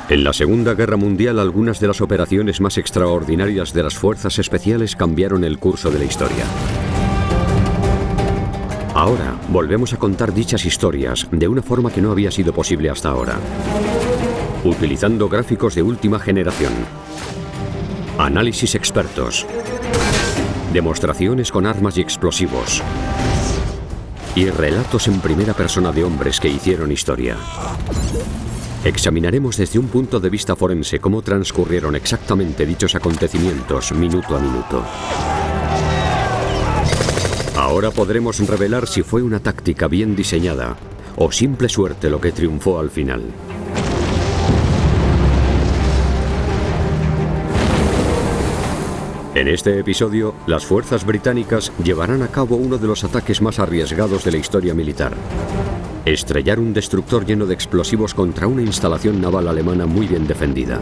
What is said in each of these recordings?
En la Segunda Guerra Mundial, algunas de las operaciones más extraordinarias de las fuerzas especiales cambiaron el curso de la historia. Ahora volvemos a contar dichas historias de una forma que no había sido posible hasta ahora, utilizando gráficos de última generación, análisis expertos, demostraciones con armas y explosivos y relatos en primera persona de hombres que hicieron historia. Examinaremos desde un punto de vista forense cómo transcurrieron exactamente dichos acontecimientos minuto a minuto. Ahora podremos revelar si fue una táctica bien diseñada o simple suerte lo que triunfó al final. En este episodio, las fuerzas británicas llevarán a cabo uno de los ataques más arriesgados de la historia militar: estrellar un destructor lleno de explosivos contra una instalación naval alemana muy bien defendida.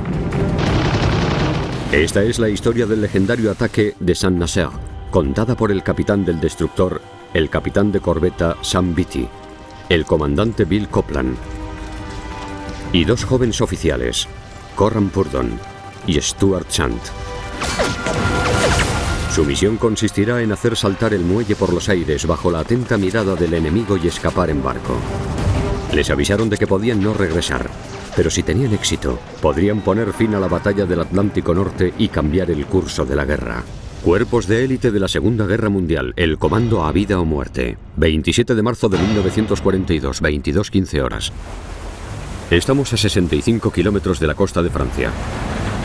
Esta es la historia del legendario ataque de Saint-Nazaire, contada por el capitán del destructor, el capitán de corbeta Sam Beatty, el comandante Bill Copeland y dos jóvenes oficiales, Coram Purdon y Stuart Chant. Su misión consistirá en hacer saltar el muelle por los aires bajo la atenta mirada del enemigo y escapar en barco. Les avisaron de que podían no regresar, pero si tenían éxito, podrían poner fin a la batalla del Atlántico Norte y cambiar el curso de la guerra. Cuerpos de élite de la Segunda Guerra Mundial, el comando a vida o muerte. 27 de marzo de 1942, 22:15 horas. Estamos a 65 kilómetros de la costa de Francia.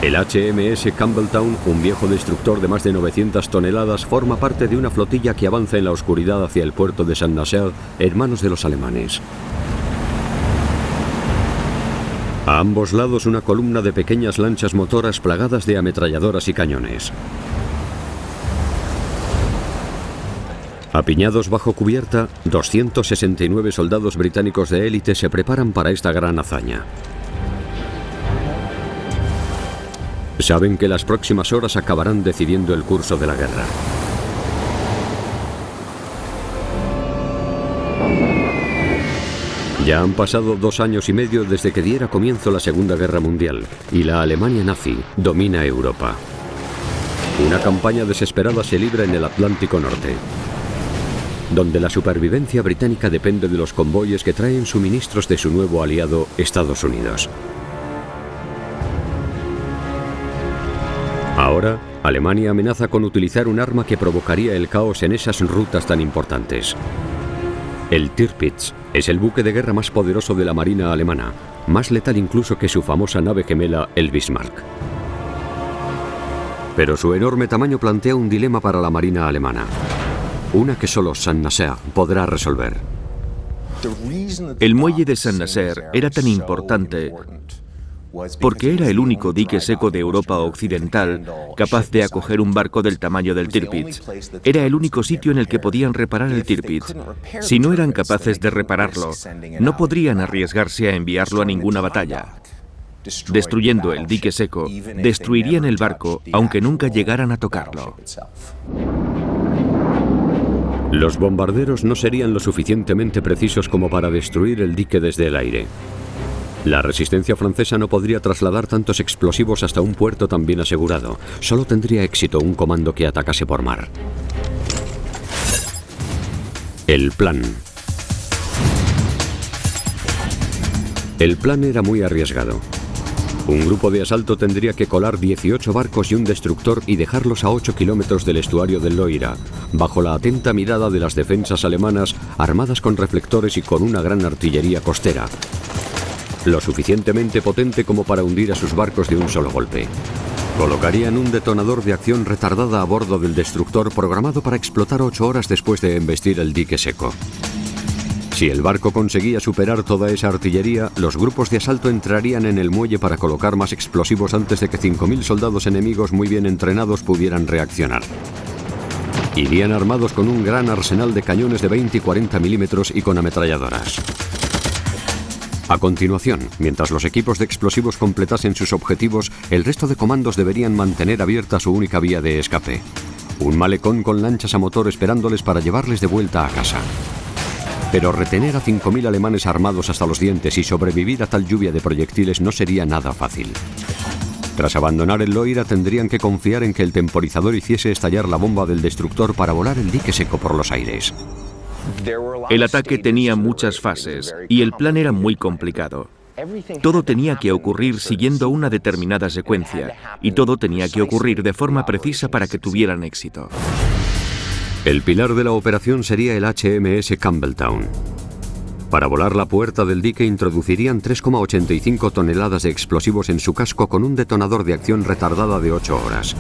El HMS Campbelltown, un viejo destructor de más de 900 toneladas, forma parte de una flotilla que avanza en la oscuridad hacia el puerto de Saint-Nazaire en manos de los alemanes. A ambos lados una columna de pequeñas lanchas motoras plagadas de ametralladoras y cañones. Apiñados bajo cubierta, 269 soldados británicos de élite se preparan para esta gran hazaña. Saben que las próximas horas acabarán decidiendo el curso de la guerra. Ya han pasado 2 años y medio desde que diera comienzo la Segunda Guerra Mundial y la Alemania nazi domina Europa. Una campaña desesperada se libra en el Atlántico Norte, donde la supervivencia británica depende de los convoyes que traen suministros de su nuevo aliado, Estados Unidos. Ahora, Alemania amenaza con utilizar un arma que provocaría el caos en esas rutas tan importantes. El Tirpitz es el buque de guerra más poderoso de la marina alemana, más letal incluso que su famosa nave gemela, el Bismarck. Pero su enorme tamaño plantea un dilema para la marina alemana, una que solo Saint-Nazaire podrá resolver. El muelle de Saint-Nazaire era tan importante porque era el único dique seco de Europa Occidental capaz de acoger un barco del tamaño del Tirpitz. Era el único sitio en el que podían reparar el Tirpitz. Si no eran capaces de repararlo, no podrían arriesgarse a enviarlo a ninguna batalla. Destruyendo el dique seco, destruirían el barco, aunque nunca llegaran a tocarlo. Los bombarderos no serían lo suficientemente precisos como para destruir el dique desde el aire. La resistencia francesa no podría trasladar tantos explosivos hasta un puerto tan bien asegurado. Solo tendría éxito un comando que atacase por mar. El plan. El plan era muy arriesgado. Un grupo de asalto tendría que colar 18 barcos y un destructor y dejarlos a 8 kilómetros del estuario del Loira, bajo la atenta mirada de las defensas alemanas, armadas con reflectores y con una gran artillería costera, lo suficientemente potente como para hundir a sus barcos de un solo golpe. Colocarían un detonador de acción retardada a bordo del destructor programado para explotar 8 horas después de embestir el dique seco. Si el barco conseguía superar toda esa artillería, los grupos de asalto entrarían en el muelle para colocar más explosivos antes de que 5.000 soldados enemigos muy bien entrenados pudieran reaccionar. Irían armados con un gran arsenal de cañones de 20 y 40 milímetros y con ametralladoras. A continuación, mientras los equipos de explosivos completasen sus objetivos, el resto de comandos deberían mantener abierta su única vía de escape: un malecón con lanchas a motor esperándoles para llevarles de vuelta a casa. Pero retener a 5.000 alemanes armados hasta los dientes y sobrevivir a tal lluvia de proyectiles no sería nada fácil. Tras abandonar el Loira tendrían que confiar en que el temporizador hiciese estallar la bomba del destructor para volar el dique seco por los aires. El ataque tenía muchas fases y el plan era muy complicado. Todo tenía que ocurrir siguiendo una determinada secuencia y todo tenía que ocurrir de forma precisa para que tuvieran éxito. El pilar de la operación sería el HMS Campbelltown. Para volar la puerta del dique introducirían 3,85 toneladas de explosivos en su casco con un detonador de acción retardada de 8 horas.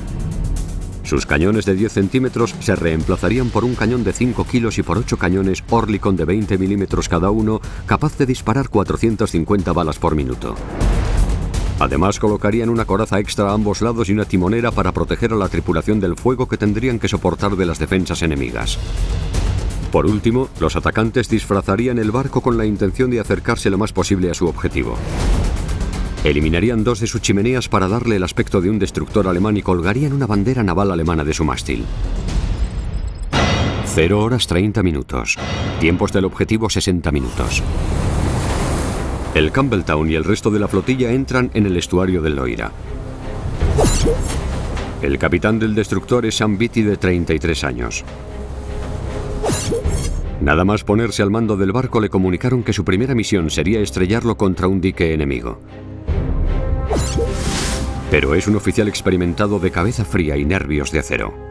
Sus cañones de 10 centímetros se reemplazarían por un cañón de 5 kilos y por 8 cañones Oerlikon de 20 milímetros cada uno, capaz de disparar 450 balas por minuto. Además, colocarían una coraza extra a ambos lados y una timonera para proteger a la tripulación del fuego que tendrían que soportar de las defensas enemigas. Por último, los atacantes disfrazarían el barco con la intención de acercarse lo más posible a su objetivo. Eliminarían 2 de sus chimeneas para darle el aspecto de un destructor alemán y colgarían una bandera naval alemana de su mástil. 0 horas 30 minutos. Tiempos del objetivo 60 minutos. El Campbelltown y el resto de la flotilla entran en el estuario del Loira. El capitán del destructor es Sam Beatty, de 33 años. Nada más ponerse al mando del barco le comunicaron que su primera misión sería estrellarlo contra un dique enemigo. Pero es un oficial experimentado de cabeza fría y nervios de acero.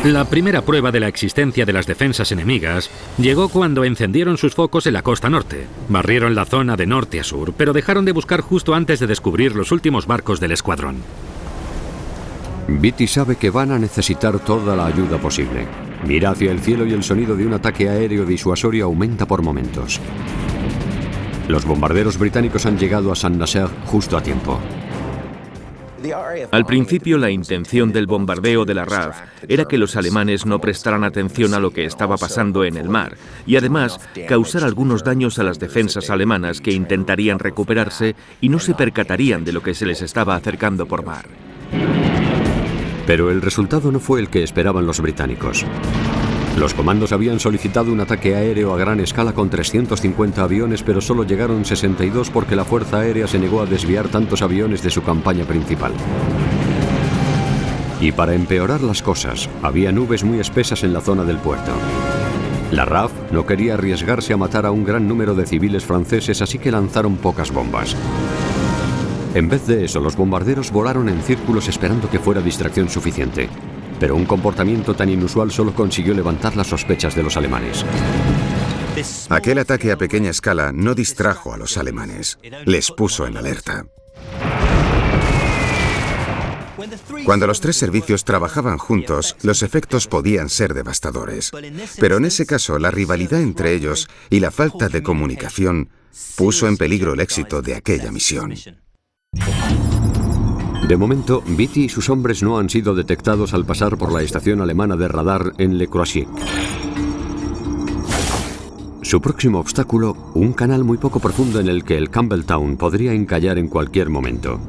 La primera prueba de la existencia de las defensas enemigas llegó cuando encendieron sus focos en la costa norte. Barrieron la zona de norte a sur, pero dejaron de buscar justo antes de descubrir los últimos barcos del escuadrón. Beatty sabe que van a necesitar toda la ayuda posible. Mira hacia el cielo y el sonido de un ataque aéreo disuasorio aumenta por momentos. Los bombarderos británicos han llegado a Saint-Nazaire justo a tiempo. Al principio, la intención del bombardeo de la RAF era que los alemanes no prestaran atención a lo que estaba pasando en el mar y además causar algunos daños a las defensas alemanas que intentarían recuperarse y no se percatarían de lo que se les estaba acercando por mar. Pero el resultado no fue el que esperaban los británicos. Los comandos habían solicitado un ataque aéreo a gran escala con 350 aviones, pero solo llegaron 62 porque la Fuerza Aérea se negó a desviar tantos aviones de su campaña principal. Y para empeorar las cosas, había nubes muy espesas en la zona del puerto. La RAF no quería arriesgarse a matar a un gran número de civiles franceses, así que lanzaron pocas bombas. En vez de eso, los bombarderos volaron en círculos esperando que fuera distracción suficiente. Pero un comportamiento tan inusual solo consiguió levantar las sospechas de los alemanes. Aquel ataque a pequeña escala no distrajo a los alemanes, les puso en alerta. Cuando los 3 servicios trabajaban juntos, los efectos podían ser devastadores. Pero en ese caso, la rivalidad entre ellos y la falta de comunicación puso en peligro el éxito de aquella misión. De momento, Beatty y sus hombres no han sido detectados al pasar por la estación alemana de radar en Le Croisic. Su próximo obstáculo, un canal muy poco profundo en el que el Campbelltown podría encallar en cualquier momento.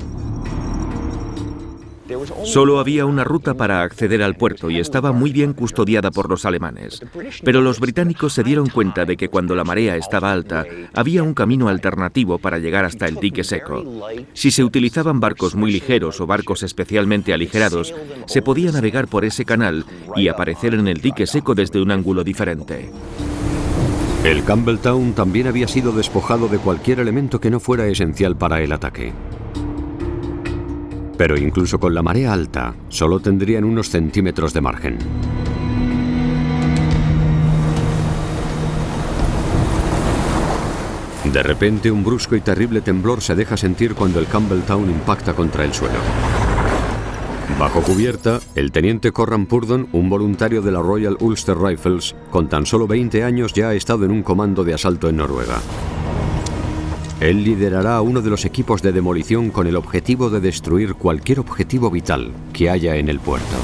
Solo había una ruta para acceder al puerto y estaba muy bien custodiada por los alemanes. Pero los británicos se dieron cuenta de que cuando la marea estaba alta, había un camino alternativo para llegar hasta el dique seco. Si se utilizaban barcos muy ligeros o barcos especialmente aligerados, se podía navegar por ese canal y aparecer en el dique seco desde un ángulo diferente. El Campbelltown también había sido despojado de cualquier elemento que no fuera esencial para el ataque. Pero incluso con la marea alta, solo tendrían unos centímetros de margen. De repente, un brusco y terrible temblor se deja sentir cuando el Campbelltown impacta contra el suelo. Bajo cubierta, el teniente Corran Purdon, un voluntario de la Royal Ulster Rifles, con tan solo 20 años ya ha estado en un comando de asalto en Noruega. Él liderará a uno de los equipos de demolición con el objetivo de destruir cualquier objetivo vital que haya en el puerto.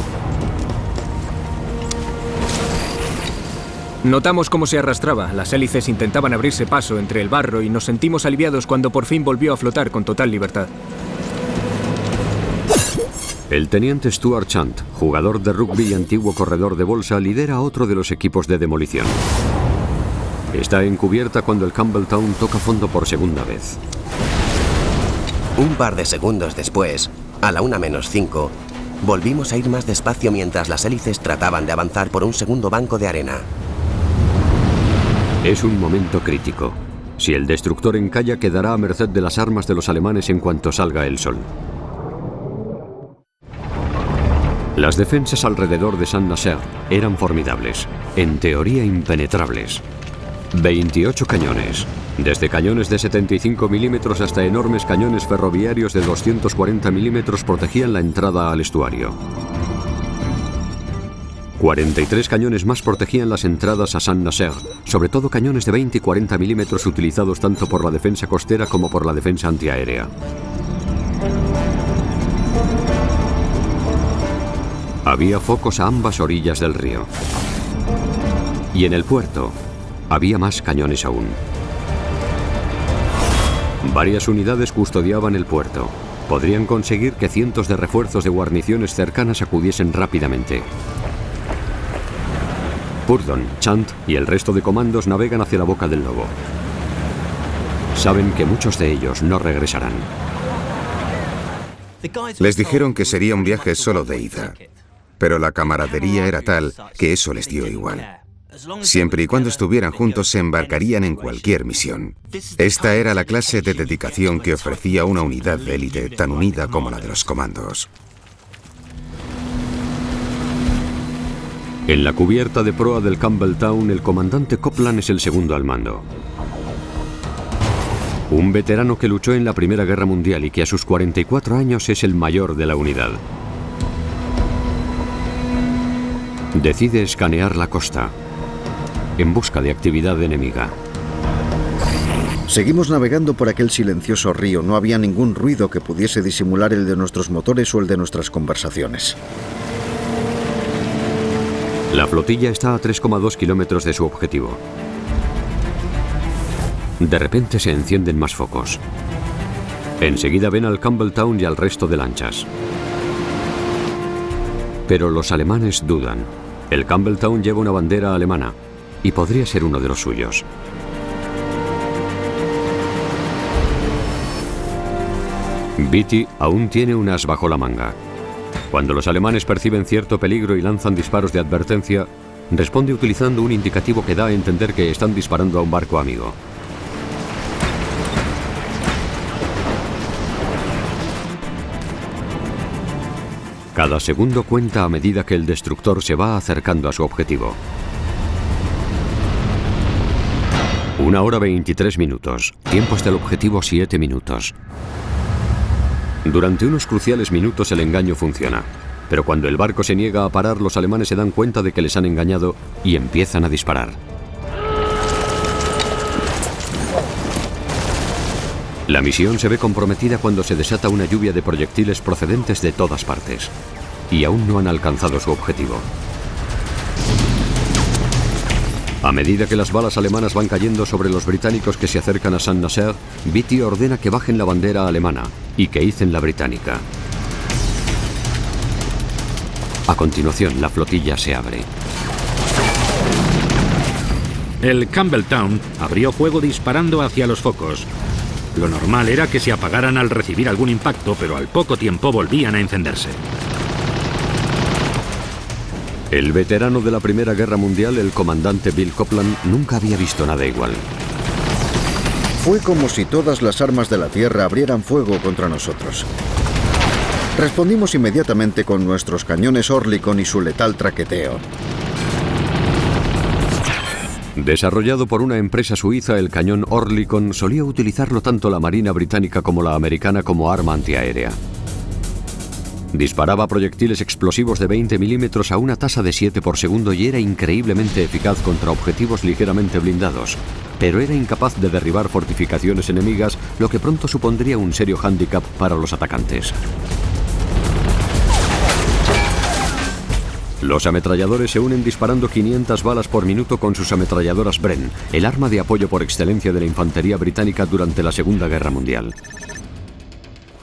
Notamos cómo se arrastraba, las hélices intentaban abrirse paso entre el barro y nos sentimos aliviados cuando por fin volvió a flotar con total libertad. El teniente Stuart Chant, jugador de rugby y antiguo corredor de bolsa, lidera a otro de los equipos de demolición. Está encubierta cuando el Campbelltown toca fondo por segunda vez. Un par de segundos después, a la 1:05, volvimos a ir más despacio mientras las hélices trataban de avanzar por un segundo banco de arena. Es un momento crítico. Si el destructor encalla, quedará a merced de las armas de los alemanes en cuanto salga el sol. Las defensas alrededor de Saint-Nazaire eran formidables, en teoría impenetrables. 28 cañones, desde cañones de 75 milímetros hasta enormes cañones ferroviarios de 240 milímetros protegían la entrada al estuario. 43 cañones más protegían las entradas a Saint-Nazaire, sobre todo cañones de 20 y 40 milímetros utilizados tanto por la defensa costera como por la defensa antiaérea. Había focos a ambas orillas del río. Y en el puerto había más cañones aún. Varias unidades custodiaban el puerto. Podrían conseguir que cientos de refuerzos de guarniciones cercanas acudiesen rápidamente. Purdon, Chant y el resto de comandos navegan hacia la boca del lobo. Saben que muchos de ellos no regresarán. Les dijeron que sería un viaje solo de ida, pero la camaradería era tal que eso les dio igual. Siempre y cuando estuvieran juntos se embarcarían en cualquier misión. Esta era la clase de dedicación que ofrecía una unidad de élite tan unida como la de los comandos. En la cubierta de proa del Campbelltown, el comandante Copland es el segundo al mando. Un veterano que luchó en la Primera Guerra Mundial y que a sus 44 años es el mayor de la unidad. Decide escanear la costa, en busca de actividad enemiga. Seguimos navegando por aquel silencioso río. No había ningún ruido que pudiese disimular el de nuestros motores o el de nuestras conversaciones. La flotilla está a 3,2 kilómetros de su objetivo. De repente se encienden más focos. Enseguida ven al Campbelltown y al resto de lanchas. Pero los alemanes dudan. El Campbelltown lleva una bandera alemana y podría ser uno de los suyos. Beatty aún tiene un as bajo la manga. Cuando los alemanes perciben cierto peligro y lanzan disparos de advertencia, responde utilizando un indicativo que da a entender que están disparando a un barco amigo. Cada segundo cuenta a medida que el destructor se va acercando a su objetivo. 1 hora 23 minutos. Tiempo hasta el objetivo 7 minutos. Durante unos cruciales minutos el engaño funciona. Pero cuando el barco se niega a parar, los alemanes se dan cuenta de que les han engañado y empiezan a disparar. La misión se ve comprometida cuando se desata una lluvia de proyectiles procedentes de todas partes. Y aún no han alcanzado su objetivo. A medida que las balas alemanas van cayendo sobre los británicos que se acercan a Saint-Nazaire, Beatty ordena que bajen la bandera alemana y que icen la británica. A continuación, la flotilla se abre. El Campbelltown abrió fuego disparando hacia los focos. Lo normal era que se apagaran al recibir algún impacto, pero al poco tiempo volvían a encenderse. El veterano de la Primera Guerra Mundial, el comandante Bill Copland, nunca había visto nada igual. Fue como si todas las armas de la tierra abrieran fuego contra nosotros. Respondimos inmediatamente con nuestros cañones Oerlikon y su letal traqueteo. Desarrollado por una empresa suiza, el cañón Oerlikon solía utilizarlo tanto la Marina británica como la americana como arma antiaérea. Disparaba proyectiles explosivos de 20 milímetros a una tasa de 7 por segundo y era increíblemente eficaz contra objetivos ligeramente blindados, pero era incapaz de derribar fortificaciones enemigas, lo que pronto supondría un serio hándicap para los atacantes. Los ametralladores se unen disparando 500 balas por minuto con sus ametralladoras Bren, el arma de apoyo por excelencia de la infantería británica durante la Segunda Guerra Mundial.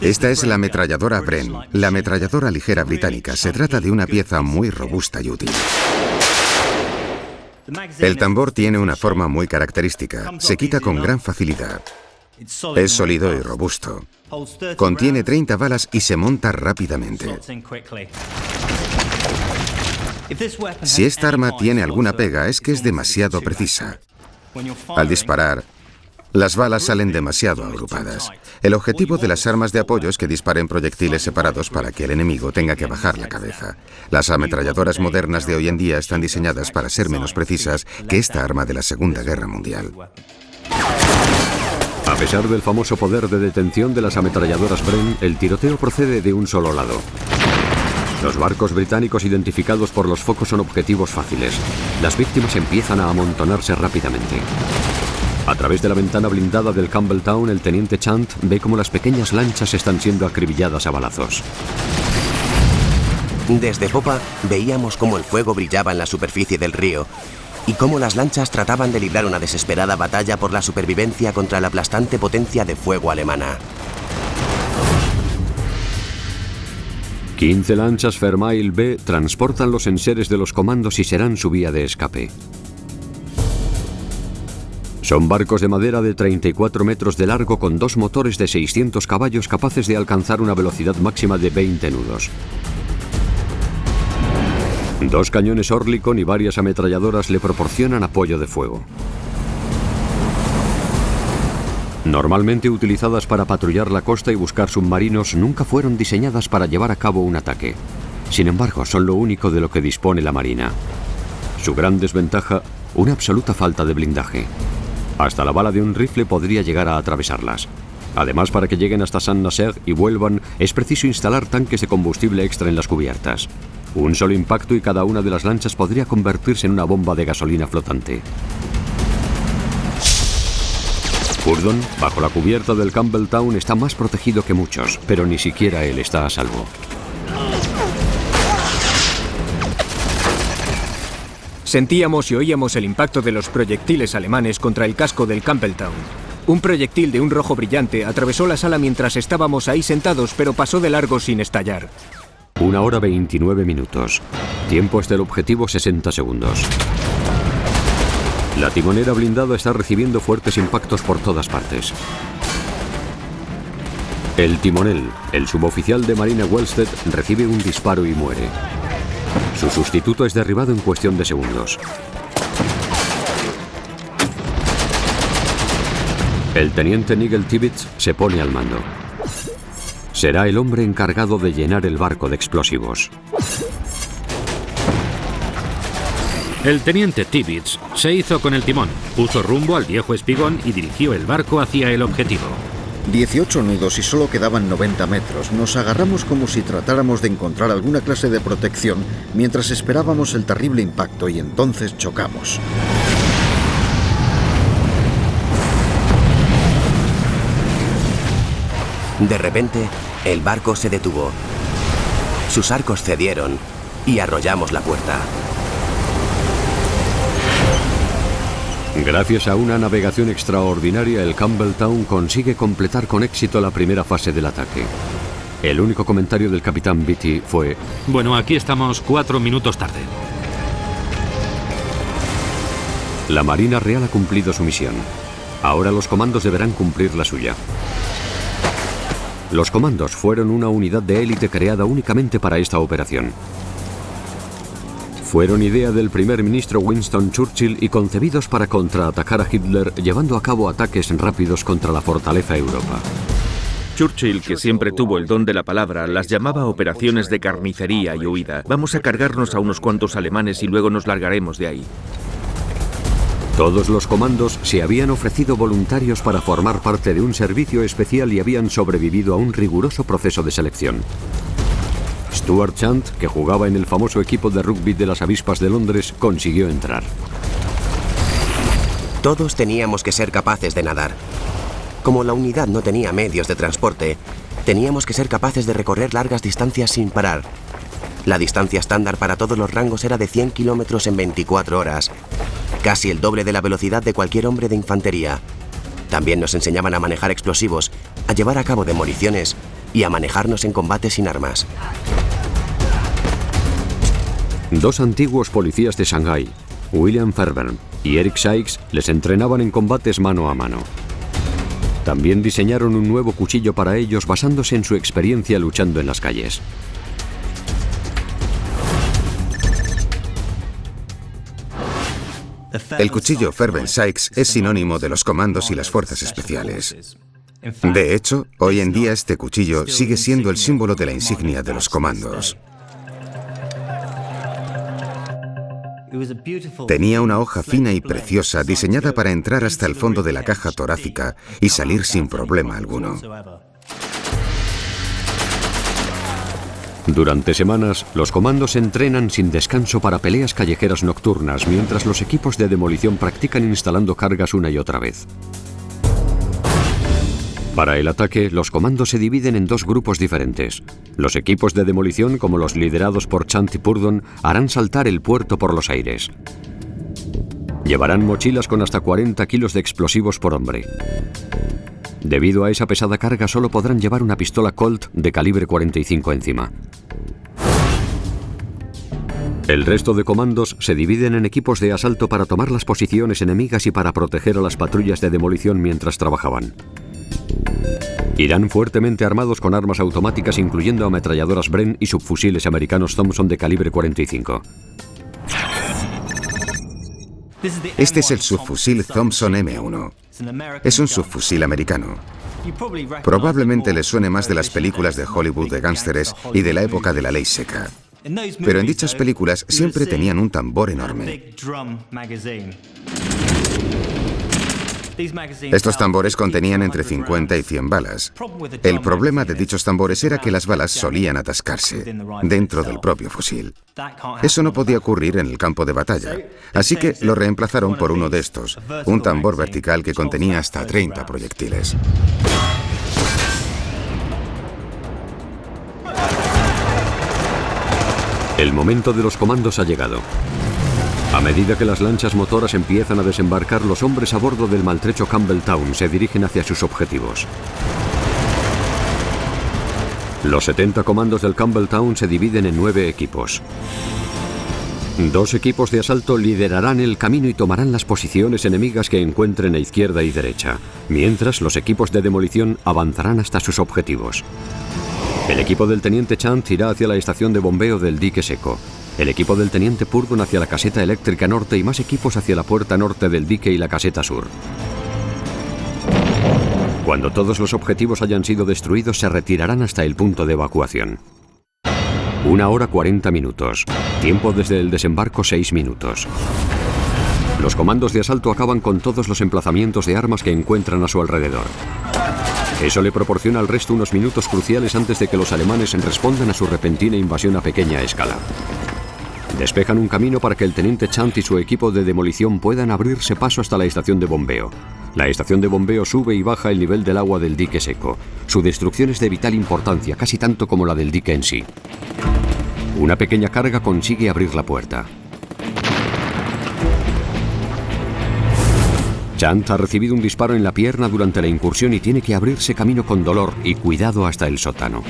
Esta es la ametralladora Bren, la ametralladora ligera británica. Se trata de una pieza muy robusta y útil. El tambor tiene una forma muy característica. Se quita con gran facilidad. Es sólido y robusto. Contiene 30 balas y se monta rápidamente. Si esta arma tiene alguna pega es que es demasiado precisa. Al disparar, las balas salen demasiado agrupadas. El objetivo de las armas de apoyo es que disparen proyectiles separados para que el enemigo tenga que bajar la cabeza. Las ametralladoras modernas de hoy en día están diseñadas para ser menos precisas que esta arma de la Segunda Guerra Mundial. A pesar del famoso poder de detención de las ametralladoras Bren, el tiroteo procede de un solo lado. Los barcos británicos identificados por los focos son objetivos fáciles. Las víctimas empiezan a amontonarse rápidamente. A través de la ventana blindada del Campbelltown, el teniente Chant ve cómo las pequeñas lanchas están siendo acribilladas a balazos. Desde popa veíamos cómo el fuego brillaba en la superficie del río y cómo las lanchas trataban de librar una desesperada batalla por la supervivencia contra la aplastante potencia de fuego alemana. 15 lanchas Fairmile B transportan los enseres de los comandos y serán su vía de escape. Son barcos de madera de 34 metros de largo con 2 motores de 600 caballos capaces de alcanzar una velocidad máxima de 20 nudos. 2 cañones Oerlikon y varias ametralladoras le proporcionan apoyo de fuego. Normalmente utilizadas para patrullar la costa y buscar submarinos, nunca fueron diseñadas para llevar a cabo un ataque. Sin embargo, son lo único de lo que dispone la Marina. Su gran desventaja, una absoluta falta de blindaje. Hasta la bala de un rifle podría llegar a atravesarlas. Además, para que lleguen hasta Saint-Nazaire y vuelvan, es preciso instalar tanques de combustible extra en las cubiertas. Un solo impacto y cada una de las lanchas podría convertirse en una bomba de gasolina flotante. Hurdon, bajo la cubierta del Campbelltown, está más protegido que muchos, pero ni siquiera él está a salvo. Sentíamos y oíamos el impacto de los proyectiles alemanes contra el casco del Campbelltown. Un proyectil de un rojo brillante atravesó la sala mientras estábamos ahí sentados, pero pasó de largo sin estallar. 1 hora 29 minutos. Tiempo hasta el objetivo 60 segundos. La timonera blindada está recibiendo fuertes impactos por todas partes. El timonel, el suboficial de Marina Wellstead, recibe un disparo y muere. Su sustituto es derribado en cuestión de segundos. El teniente Nigel Tibbets se pone al mando. Será el hombre encargado de llenar el barco de explosivos. El teniente Tibbets se hizo con el timón, puso rumbo al viejo espigón y dirigió el barco hacia el objetivo. 18 nudos y solo quedaban 90 metros. Nos agarramos como si tratáramos de encontrar alguna clase de protección mientras esperábamos el terrible impacto y entonces chocamos. De repente, el barco se detuvo. Sus arcos cedieron y arrollamos la puerta. Gracias a una navegación extraordinaria, el Campbelltown consigue completar con éxito la primera fase del ataque. El único comentario del capitán Beatty fue: bueno, aquí estamos 4 minutos tarde. La Marina Real ha cumplido su misión. Ahora los comandos deberán cumplir la suya. Los comandos fueron una unidad de élite creada únicamente para esta operación. Fueron idea del primer ministro Winston Churchill y concebidos para contraatacar a Hitler, llevando a cabo ataques rápidos contra la fortaleza Europa. Churchill, que siempre tuvo el don de la palabra, las llamaba operaciones de carnicería y huida. Vamos a cargarnos a unos cuantos alemanes y luego nos largaremos de ahí. Todos los comandos se habían ofrecido voluntarios para formar parte de un servicio especial y habían sobrevivido a un riguroso proceso de selección. Stuart Chant, que jugaba en el famoso equipo de rugby de las Avispas de Londres, consiguió entrar. Todos teníamos que ser capaces de nadar. Como la unidad no tenía medios de transporte, teníamos que ser capaces de recorrer largas distancias sin parar. La distancia estándar para todos los rangos era de 100 kilómetros en 24 horas, casi el doble de la velocidad de cualquier hombre de infantería. También nos enseñaban a manejar explosivos, a llevar a cabo demoliciones y a manejarnos en combate sin armas. Dos antiguos policías de Shanghái, William Fairbairn y Eric Sykes, les entrenaban en combates mano a mano. También diseñaron un nuevo cuchillo para ellos basándose en su experiencia luchando en las calles. El cuchillo Fairbairn Sykes es sinónimo de los comandos y las fuerzas especiales. De hecho, hoy en día este cuchillo sigue siendo el símbolo de la insignia de los comandos. Tenía una hoja fina y preciosa diseñada para entrar hasta el fondo de la caja torácica y salir sin problema alguno. Durante semanas, los comandos se entrenan sin descanso para peleas callejeras nocturnas, mientras los equipos de demolición practican instalando cargas una y otra vez. Para el ataque, los comandos se dividen en dos grupos diferentes. Los equipos de demolición, como los liderados por Chant y Purdon, harán saltar el puerto por los aires. Llevarán mochilas con hasta 40 kilos de explosivos por hombre. Debido a esa pesada carga, solo podrán llevar una pistola Colt de calibre 45 encima. El resto de comandos se dividen en equipos de asalto para tomar las posiciones enemigas y para proteger a las patrullas de demolición mientras trabajaban. Irán fuertemente armados con armas automáticas, incluyendo ametralladoras Bren y subfusiles americanos Thompson de calibre 45. Este es el subfusil Thompson M1. Es un subfusil americano. Probablemente les suene más de las películas de Hollywood de gángsteres y de la época de la ley seca. Pero en dichas películas siempre tenían un tambor enorme. Estos tambores contenían entre 50 y 100 balas. El problema de dichos tambores era que las balas solían atascarse dentro del propio fusil. Eso no podía ocurrir en el campo de batalla, así que lo reemplazaron por uno de estos, un tambor vertical que contenía hasta 30 proyectiles. El momento de los comandos ha llegado. A medida que las lanchas motoras empiezan a desembarcar, los hombres a bordo del maltrecho Campbelltown se dirigen hacia sus objetivos. Los 70 comandos del Campbelltown se dividen en 9 equipos. 2 equipos de asalto liderarán el camino y tomarán las posiciones enemigas que encuentren a izquierda y derecha, mientras los equipos de demolición avanzarán hasta sus objetivos. El equipo del teniente Chant irá hacia la estación de bombeo del dique seco. El equipo del teniente Purdon hacia la caseta eléctrica norte y más equipos hacia la puerta norte del dique y la caseta sur. Cuando todos los objetivos hayan sido destruidos, se retirarán hasta el punto de evacuación. 1 hora 40 minutos. Tiempo desde el desembarco 6 minutos. Los comandos de asalto acaban con todos los emplazamientos de armas que encuentran a su alrededor. Eso le proporciona al resto unos minutos cruciales antes de que los alemanes respondan a su repentina invasión a pequeña escala. Despejan un camino para que el teniente Chant y su equipo de demolición puedan abrirse paso hasta la estación de bombeo. La estación de bombeo sube y baja el nivel del agua del dique seco. Su destrucción es de vital importancia, casi tanto como la del dique en sí. Una pequeña carga consigue abrir la puerta. Chant ha recibido un disparo en la pierna durante la incursión y tiene que abrirse camino con dolor y cuidado hasta el sótano.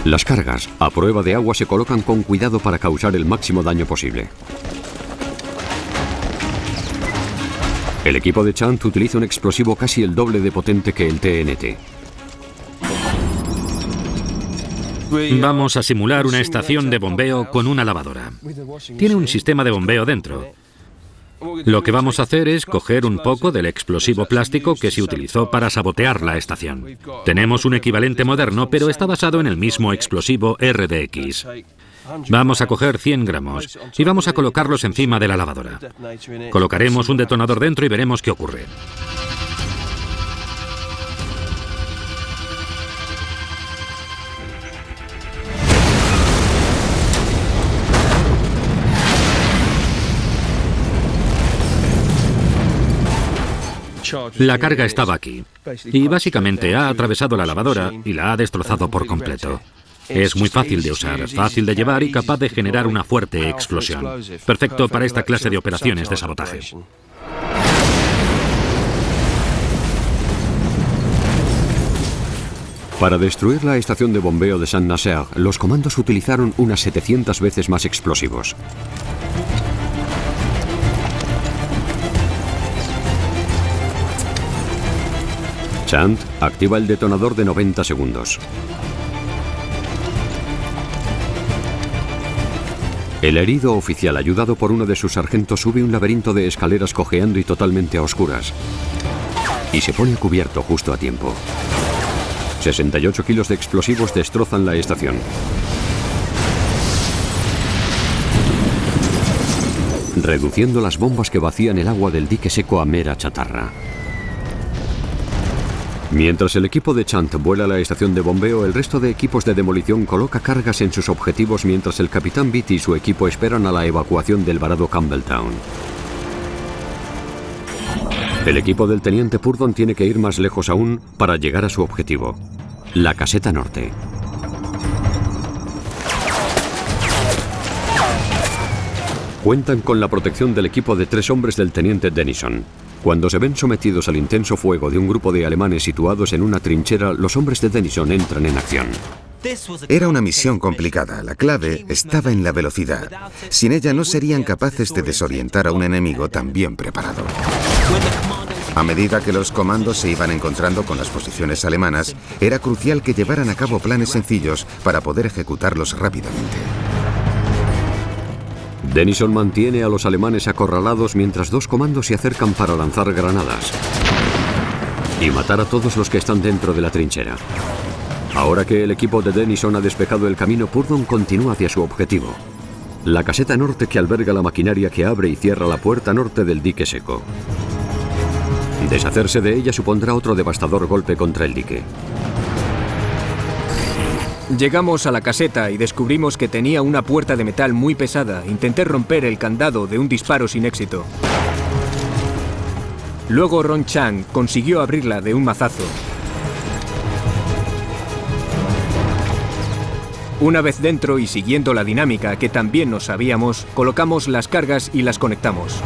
Las cargas, a prueba de agua, se colocan con cuidado para causar el máximo daño posible. El equipo de Chant utiliza un explosivo casi el doble de potente que el TNT. Vamos a simular una estación de bombeo con una lavadora. Tiene un sistema de bombeo dentro. Lo que vamos a hacer es coger un poco del explosivo plástico que se utilizó para sabotear la estación. Tenemos un equivalente moderno, pero está basado en el mismo explosivo RDX. Vamos a coger 100 gramos y vamos a colocarlos encima de la lavadora. Colocaremos un detonador dentro y veremos qué ocurre. La carga estaba aquí y básicamente ha atravesado la lavadora y la ha destrozado por completo. Es muy fácil de usar, fácil de llevar y capaz de generar una fuerte explosión. Perfecto para esta clase de operaciones de sabotaje. Para destruir la estación de bombeo de Saint-Nazaire, los comandos utilizaron unas 700 veces más explosivos. Chant activa el detonador de 90 segundos. El herido oficial, ayudado por uno de sus sargentos, sube un laberinto de escaleras cojeando y totalmente a oscuras. Y se pone a cubierto justo a tiempo. 68 kilos de explosivos destrozan la estación. Reduciendo las bombas que vacían el agua del dique seco a mera chatarra. Mientras el equipo de Chant vuela a la estación de bombeo, el resto de equipos de demolición coloca cargas en sus objetivos mientras el capitán Beatty y su equipo esperan a la evacuación del varado Campbelltown. El equipo del teniente Purdon tiene que ir más lejos aún para llegar a su objetivo, la caseta norte. Cuentan con la protección del equipo de 3 hombres del teniente Denison. Cuando se ven sometidos al intenso fuego de un grupo de alemanes situados en una trinchera, los hombres de Denison entran en acción. Era una misión complicada. La clave estaba en la velocidad. Sin ella no serían capaces de desorientar a un enemigo tan bien preparado. A medida que los comandos se iban encontrando con las posiciones alemanas, era crucial que llevaran a cabo planes sencillos para poder ejecutarlos rápidamente. Denison mantiene a los alemanes acorralados mientras 2 comandos se acercan para lanzar granadas y matar a todos los que están dentro de la trinchera. Ahora que el equipo de Denison ha despejado el camino, Purdon continúa hacia su objetivo, la caseta norte que alberga la maquinaria que abre y cierra la puerta norte del dique seco. Deshacerse de ella supondrá otro devastador golpe contra el dique. Llegamos a la caseta y descubrimos que tenía una puerta de metal muy pesada. Intenté romper el candado de un disparo sin éxito. Luego Ron Chang consiguió abrirla de un mazazo. Una vez dentro y siguiendo la dinámica que también nos sabíamos, colocamos las cargas y las conectamos.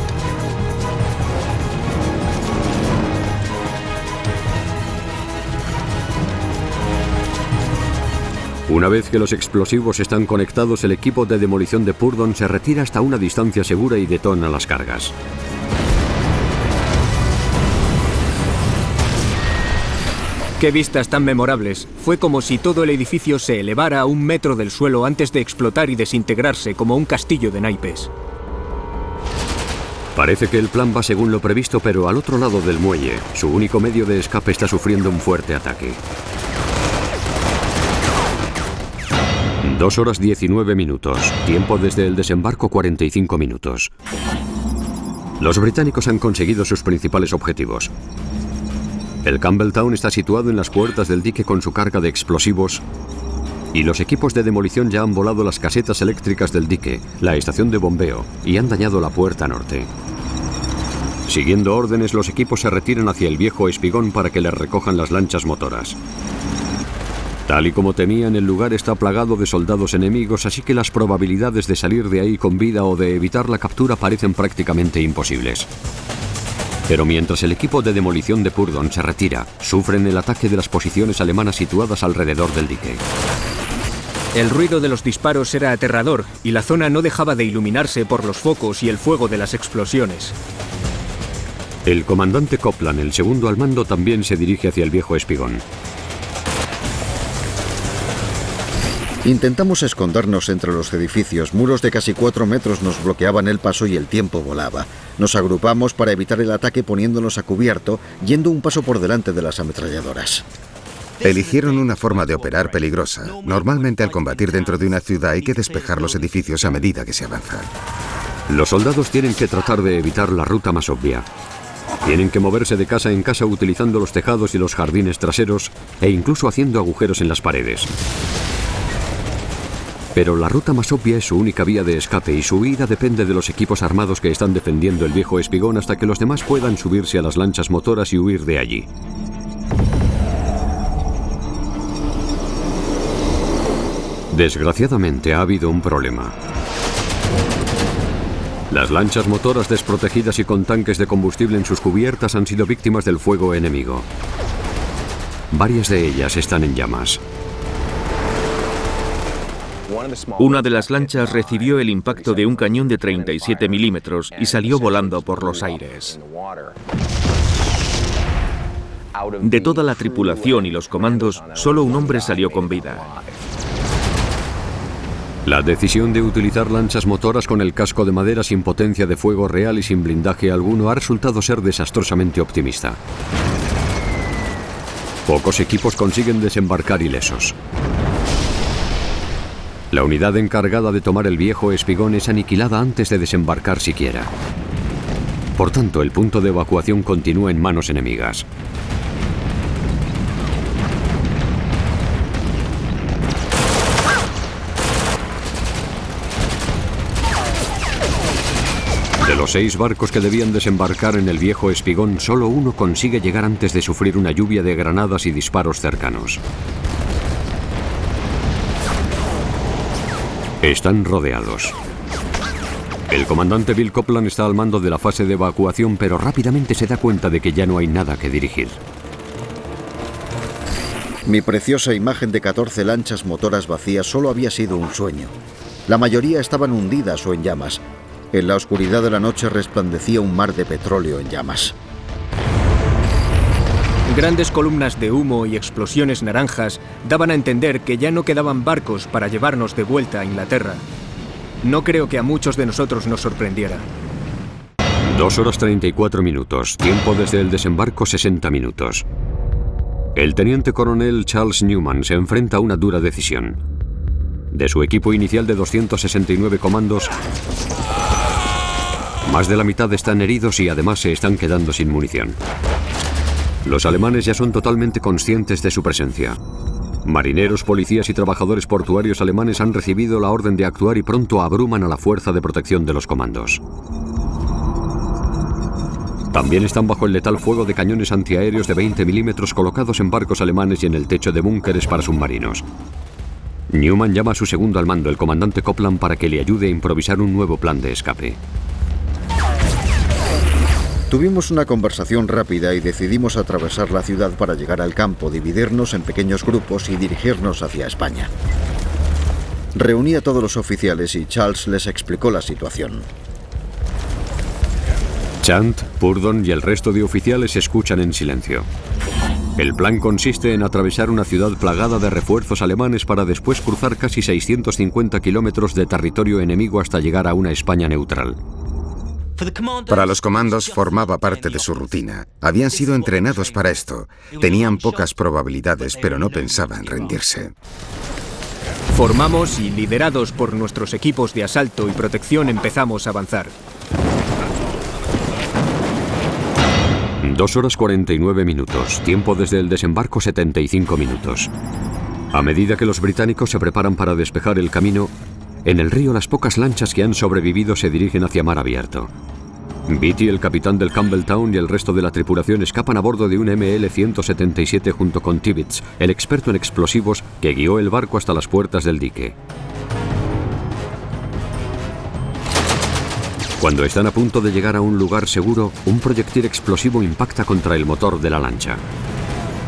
Una vez que los explosivos están conectados, el equipo de demolición de Purdon se retira hasta una distancia segura y detona las cargas. ¡Qué vistas tan memorables! Fue como si todo el edificio se elevara a 1 metro del suelo antes de explotar y desintegrarse como un castillo de naipes. Parece que el plan va según lo previsto, pero al otro lado del muelle, su único medio de escape está sufriendo un fuerte ataque. 2 horas 19 minutos. Tiempo desde el desembarco 45 minutos. Los británicos han conseguido sus principales objetivos. El Campbelltown está situado en las puertas del dique con su carga de explosivos y los equipos de demolición ya han volado las casetas eléctricas del dique, la estación de bombeo y han dañado la puerta norte. Siguiendo órdenes, los equipos se retiran hacia el viejo espigón para que les recojan las lanchas motoras. Tal y como temían, el lugar está plagado de soldados enemigos, así que las probabilidades de salir de ahí con vida o de evitar la captura parecen prácticamente imposibles. Pero mientras el equipo de demolición de Purdon se retira, sufren el ataque de las posiciones alemanas situadas alrededor del dique. El ruido de los disparos era aterrador y la zona no dejaba de iluminarse por los focos y el fuego de las explosiones. El comandante Copland, el segundo al mando, también se dirige hacia el viejo espigón. Intentamos escondernos entre los edificios. Muros de casi 4 metros nos bloqueaban el paso y el tiempo volaba. Nos agrupamos para evitar el ataque poniéndonos a cubierto, yendo un paso por delante de las ametralladoras. Eligieron una forma de operar peligrosa. Normalmente al combatir dentro de una ciudad hay que despejar los edificios a medida que se avanza. Los soldados tienen que tratar de evitar la ruta más obvia. Tienen que moverse de casa en casa utilizando los tejados y los jardines traseros e incluso haciendo agujeros en las paredes. Pero la ruta más obvia es su única vía de escape y su huida depende de los equipos armados que están defendiendo el viejo espigón hasta que los demás puedan subirse a las lanchas motoras y huir de allí. Desgraciadamente ha habido un problema. Las lanchas motoras desprotegidas y con tanques de combustible en sus cubiertas han sido víctimas del fuego enemigo. Varias de ellas están en llamas. Una de las lanchas recibió el impacto de un cañón de 37 milímetros y salió volando por los aires. De toda la tripulación y los comandos, solo un hombre salió con vida. La decisión de utilizar lanchas motoras con el casco de madera sin potencia de fuego real y sin blindaje alguno ha resultado ser desastrosamente optimista. Pocos equipos consiguen desembarcar ilesos. La unidad encargada de tomar el viejo espigón es aniquilada antes de desembarcar siquiera. Por tanto, el punto de evacuación continúa en manos enemigas. De los 6 barcos que debían desembarcar en el viejo espigón, solo uno consigue llegar antes de sufrir una lluvia de granadas y disparos cercanos. Están rodeados. El comandante Bill Copeland está al mando de la fase de evacuación, pero rápidamente se da cuenta de que ya no hay nada que dirigir. Mi preciosa imagen de 14 lanchas motoras vacías solo había sido un sueño. La mayoría estaban hundidas o en llamas. En la oscuridad de la noche resplandecía un mar de petróleo en llamas. Grandes columnas de humo y explosiones naranjas daban a entender que ya no quedaban barcos para llevarnos de vuelta a Inglaterra. No creo que a muchos de nosotros nos sorprendiera. 2 horas 34 minutos, tiempo desde el desembarco 60 minutos. El teniente coronel Charles Newman se enfrenta a una dura decisión. De su equipo inicial de 269 comandos, más de la mitad están heridos y además se están quedando sin munición. Los alemanes ya son totalmente conscientes de su presencia. Marineros, policías y trabajadores portuarios alemanes han recibido la orden de actuar y pronto abruman a la fuerza de protección de los comandos. También están bajo el letal fuego de cañones antiaéreos de 20 milímetros colocados en barcos alemanes y en el techo de búnkeres para submarinos. Newman llama a su segundo al mando, el comandante Copeland, para que le ayude a improvisar un nuevo plan de escape. Tuvimos una conversación rápida y decidimos atravesar la ciudad para llegar al campo, dividirnos en pequeños grupos y dirigirnos hacia España. Reuní a todos los oficiales y Charles les explicó la situación. Chant, Purdon y el resto de oficiales escuchan en silencio. El plan consiste en atravesar una ciudad plagada de refuerzos alemanes para después cruzar casi 650 kilómetros de territorio enemigo hasta llegar a una España neutral. Para los comandos formaba parte de su rutina. Habían sido entrenados para esto. Tenían pocas probabilidades, pero no pensaban rendirse. Formamos y, liderados por nuestros equipos de asalto y protección, empezamos a avanzar. 2 horas 49 minutos, tiempo desde el desembarco 75 minutos. A medida que los británicos se preparan para despejar el camino, en el río las pocas lanchas que han sobrevivido se dirigen hacia mar abierto. Beatty, el capitán del Campbelltown, y el resto de la tripulación escapan a bordo de un ML-177 junto con Tibbets, el experto en explosivos que guió el barco hasta las puertas del dique. Cuando están a punto de llegar a un lugar seguro, un proyectil explosivo impacta contra el motor de la lancha.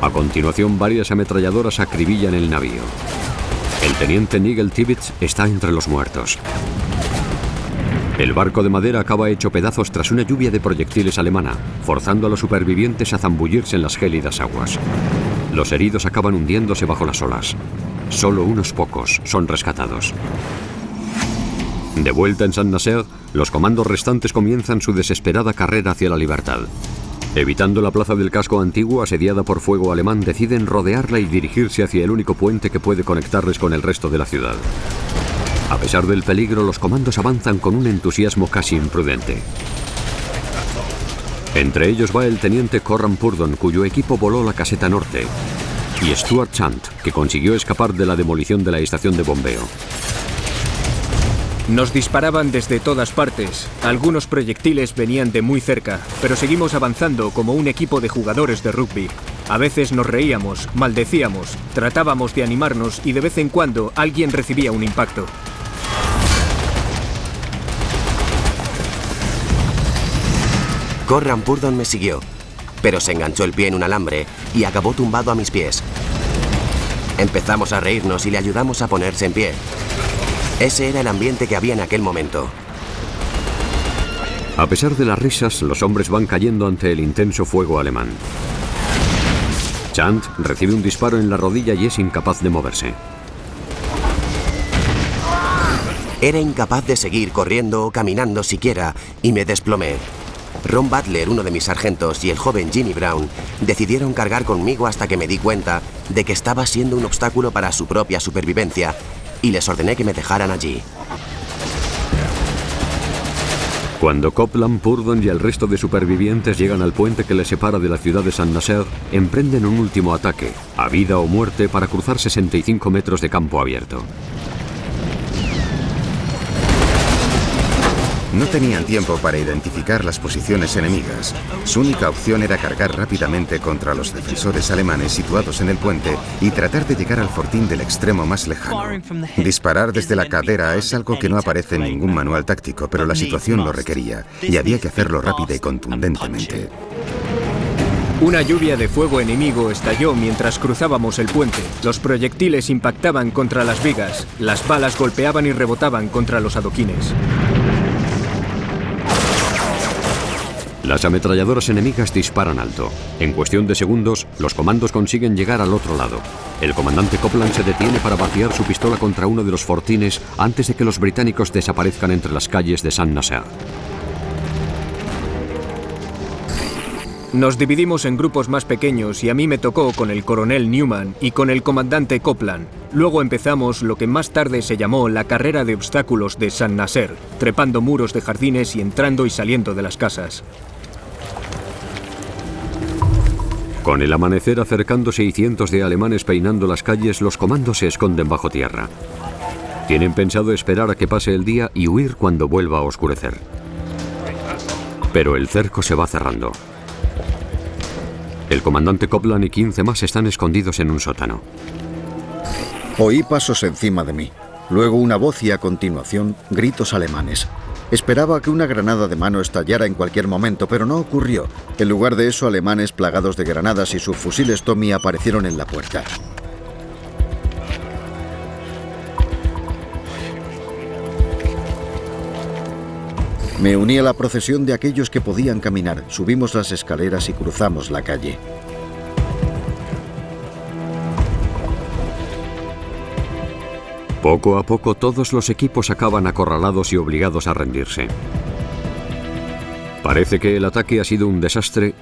A continuación, varias ametralladoras acribillan el navío. El teniente Nigel Tibbets está entre los muertos. El barco de madera acaba hecho pedazos tras una lluvia de proyectiles alemana, forzando a los supervivientes a zambullirse en las gélidas aguas. Los heridos acaban hundiéndose bajo las olas. Solo unos pocos son rescatados. De vuelta en Saint-Nazaire, los comandos restantes comienzan su desesperada carrera hacia la libertad. Evitando la plaza del casco antiguo asediada por fuego alemán, deciden rodearla y dirigirse hacia el único puente que puede conectarles con el resto de la ciudad. A pesar del peligro, los comandos avanzan con un entusiasmo casi imprudente. Entre ellos va el teniente Corran Purdon, cuyo equipo voló la caseta norte, y Stuart Chant, que consiguió escapar de la demolición de la estación de bombeo. Nos disparaban desde todas partes. Algunos proyectiles venían de muy cerca, pero seguimos avanzando como un equipo de jugadores de rugby. A veces nos reíamos, maldecíamos, tratábamos de animarnos y de vez en cuando alguien recibía un impacto. Corran Purdon me siguió, pero se enganchó el pie en un alambre y acabó tumbado a mis pies. Empezamos a reírnos y le ayudamos a ponerse en pie. Ese era el ambiente que había en aquel momento. A pesar de las risas, los hombres van cayendo ante el intenso fuego alemán. Chant recibe un disparo en la rodilla y es incapaz de moverse. Era incapaz de seguir corriendo o caminando siquiera y me desplomé. Ron Butler, uno de mis sargentos, y el joven Jimmy Brown decidieron cargar conmigo hasta que me di cuenta de que estaba siendo un obstáculo para su propia supervivencia y les ordené que me dejaran allí. Cuando Copeland, Purdon y el resto de supervivientes llegan al puente que les separa de la ciudad de Saint-Nazaire, emprenden un último ataque, a vida o muerte, para cruzar 65 metros de campo abierto. No tenían tiempo para identificar las posiciones enemigas. Su única opción era cargar rápidamente contra los defensores alemanes situados en el puente y tratar de llegar al fortín del extremo más lejano. Disparar desde la cadera es algo que no aparece en ningún manual táctico, pero la situación lo requería y había que hacerlo rápida y contundentemente. Una lluvia de fuego enemigo estalló mientras cruzábamos el puente. Los proyectiles impactaban contra las vigas, las balas golpeaban y rebotaban contra los adoquines. Las ametralladoras enemigas disparan alto. En cuestión de segundos, los comandos consiguen llegar al otro lado. El comandante Copeland se detiene para vaciar su pistola contra uno de los fortines antes de que los británicos desaparezcan entre las calles de Saint-Nazaire. Nos dividimos en grupos más pequeños y a mí me tocó con el coronel Newman y con el comandante Copeland. Luego empezamos lo que más tarde se llamó la carrera de obstáculos de Saint-Nazaire, trepando muros de jardines y entrando y saliendo de las casas. Con el amanecer acercándose y cientos de alemanes peinando las calles, los comandos se esconden bajo tierra. Tienen pensado esperar a que pase el día y huir cuando vuelva a oscurecer. Pero el cerco se va cerrando. El comandante Copeland y 15 más están escondidos en un sótano. Oí pasos encima de mí, luego una voz y a continuación gritos alemanes. Esperaba que una granada de mano estallara en cualquier momento, pero no ocurrió. En lugar de eso, alemanes plagados de granadas y subfusiles Tommy aparecieron en la puerta. Me uní a la procesión de aquellos que podían caminar. Subimos las escaleras y cruzamos la calle. Poco a poco todos los equipos acaban acorralados y obligados a rendirse. Parece que el ataque ha sido un desastre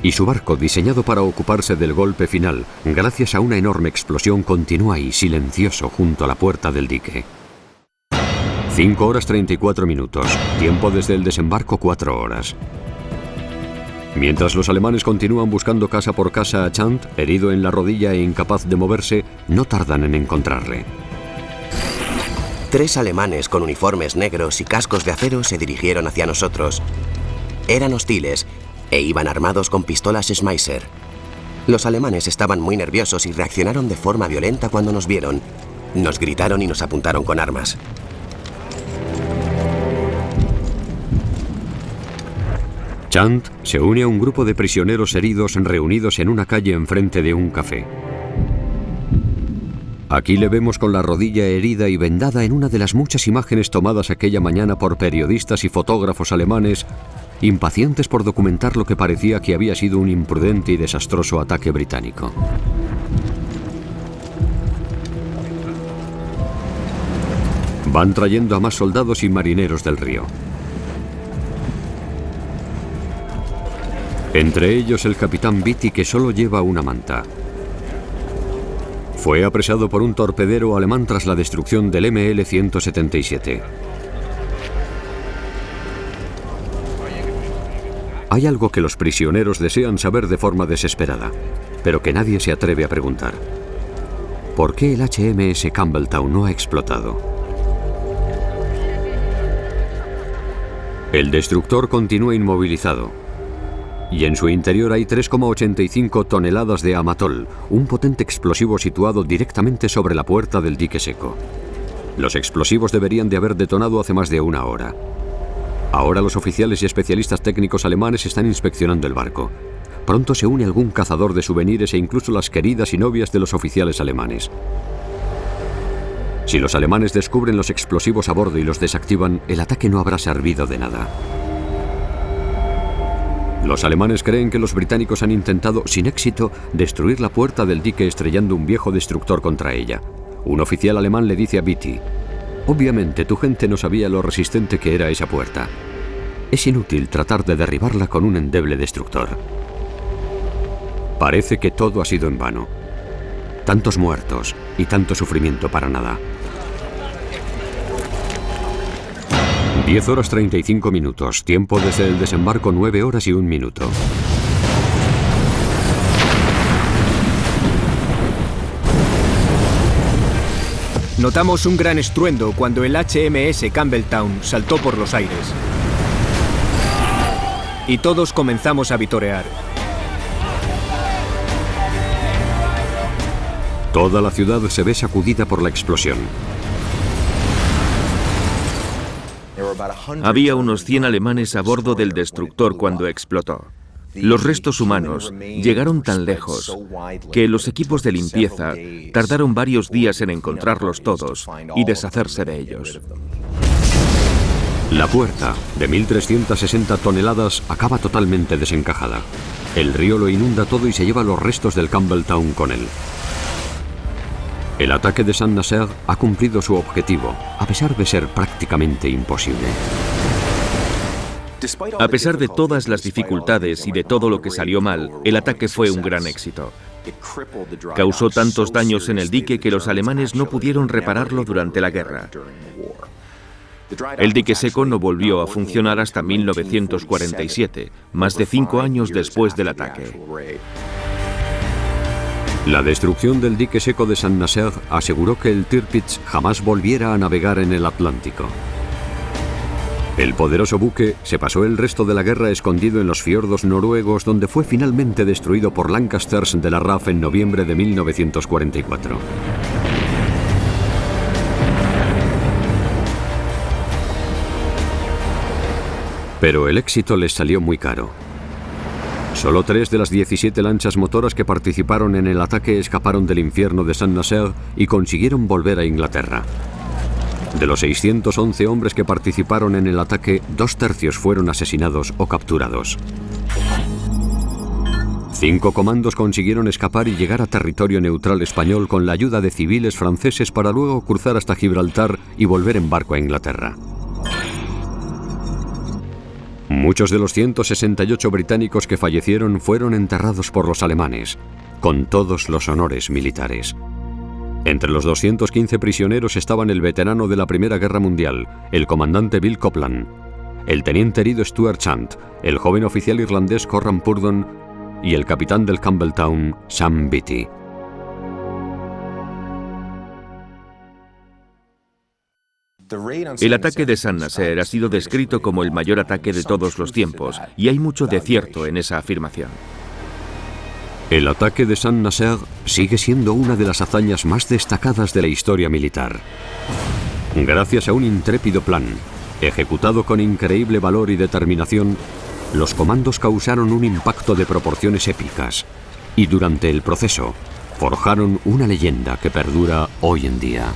y su barco, diseñado para ocuparse del golpe final, gracias a una enorme explosión, continúa ahí silencioso junto a la puerta del dique. 5 horas 34 minutos, tiempo desde el desembarco 4 horas. Mientras los alemanes continúan buscando casa por casa a Chant, herido en la rodilla e incapaz de moverse, no tardan en encontrarle. 3 alemanes con uniformes negros y cascos de acero se dirigieron hacia nosotros. Eran hostiles e iban armados con pistolas Schmeisser. Los alemanes estaban muy nerviosos y reaccionaron de forma violenta cuando nos vieron. Nos gritaron y nos apuntaron con armas. Chant se une a un grupo de prisioneros heridos reunidos en una calle enfrente de un café. Aquí le vemos con la rodilla herida y vendada en una de las muchas imágenes tomadas aquella mañana por periodistas y fotógrafos alemanes, impacientes por documentar lo que parecía que había sido un imprudente y desastroso ataque británico. Van trayendo a más soldados y marineros del río. Entre ellos el capitán Beatty, que solo lleva una manta. Fue apresado por un torpedero alemán tras la destrucción del ML-177. Hay algo que los prisioneros desean saber de forma desesperada, pero que nadie se atreve a preguntar. ¿Por qué el HMS Campbelltown no ha explotado? El destructor continúa inmovilizado. y en su interior hay 3,85 toneladas de amatol, un potente explosivo situado directamente sobre la puerta del dique seco. Los explosivos deberían de haber detonado hace más de una hora. Ahora los oficiales y especialistas técnicos alemanes están inspeccionando el barco. Pronto se une algún cazador de souvenirs e incluso las queridas y novias de los oficiales alemanes. Si los alemanes descubren los explosivos a bordo y los desactivan, el ataque no habrá servido de nada. Los alemanes creen que los británicos han intentado, sin éxito, destruir la puerta del dique estrellando un viejo destructor contra ella. Un oficial alemán le dice a Beatty: «Obviamente tu gente no sabía lo resistente que era esa puerta. Es inútil tratar de derribarla con un endeble destructor». Parece que todo ha sido en vano. Tantos muertos y tanto sufrimiento para nada. 10 horas 35 minutos, tiempo desde el desembarco 9 horas y 1 minuto. Notamos un gran estruendo cuando el HMS Campbelltown saltó por los aires. Y todos comenzamos a vitorear. Toda la ciudad se ve sacudida por la explosión. Había unos 100 alemanes a bordo del destructor cuando explotó. Los restos humanos llegaron tan lejos que los equipos de limpieza tardaron varios días en encontrarlos todos y deshacerse de ellos. La puerta, de 1.360 toneladas, acaba totalmente desencajada. El río lo inunda todo y se lleva los restos del Campbelltown con él. El ataque de Saint-Nazaire ha cumplido su objetivo, a pesar de ser prácticamente imposible. A pesar de todas las dificultades y de todo lo que salió mal, el ataque fue un gran éxito. Causó tantos daños en el dique que los alemanes no pudieron repararlo durante la guerra. El dique seco no volvió a funcionar hasta 1947, más de 5 años después del ataque. La destrucción del dique seco de Saint-Nazaire aseguró que el Tirpitz jamás volviera a navegar en el Atlántico. El poderoso buque se pasó el resto de la guerra escondido en los fiordos noruegos, donde fue finalmente destruido por Lancasters de la RAF en noviembre de 1944. Pero el éxito les salió muy caro. Solo 3 de las 17 lanchas motoras que participaron en el ataque escaparon del infierno de Saint-Nazaire y consiguieron volver a Inglaterra. De los 611 hombres que participaron en el ataque, 2/3 fueron asesinados o capturados. 5 comandos consiguieron escapar y llegar a territorio neutral español con la ayuda de civiles franceses para luego cruzar hasta Gibraltar y volver en barco a Inglaterra. Muchos de los 168 británicos que fallecieron fueron enterrados por los alemanes, con todos los honores militares. Entre los 215 prisioneros estaban el veterano de la Primera Guerra Mundial, el comandante Bill Copland, el teniente herido Stuart Chant, el joven oficial irlandés Corran Purdon y el capitán del Campbelltown, Sam Beatty. El ataque de Saint-Nazaire ha sido descrito como el mayor ataque de todos los tiempos, y hay mucho de cierto en esa afirmación. El ataque de Saint-Nazaire sigue siendo una de las hazañas más destacadas de la historia militar. Gracias a un intrépido plan, ejecutado con increíble valor y determinación, los comandos causaron un impacto de proporciones épicas y durante el proceso forjaron una leyenda que perdura hoy en día.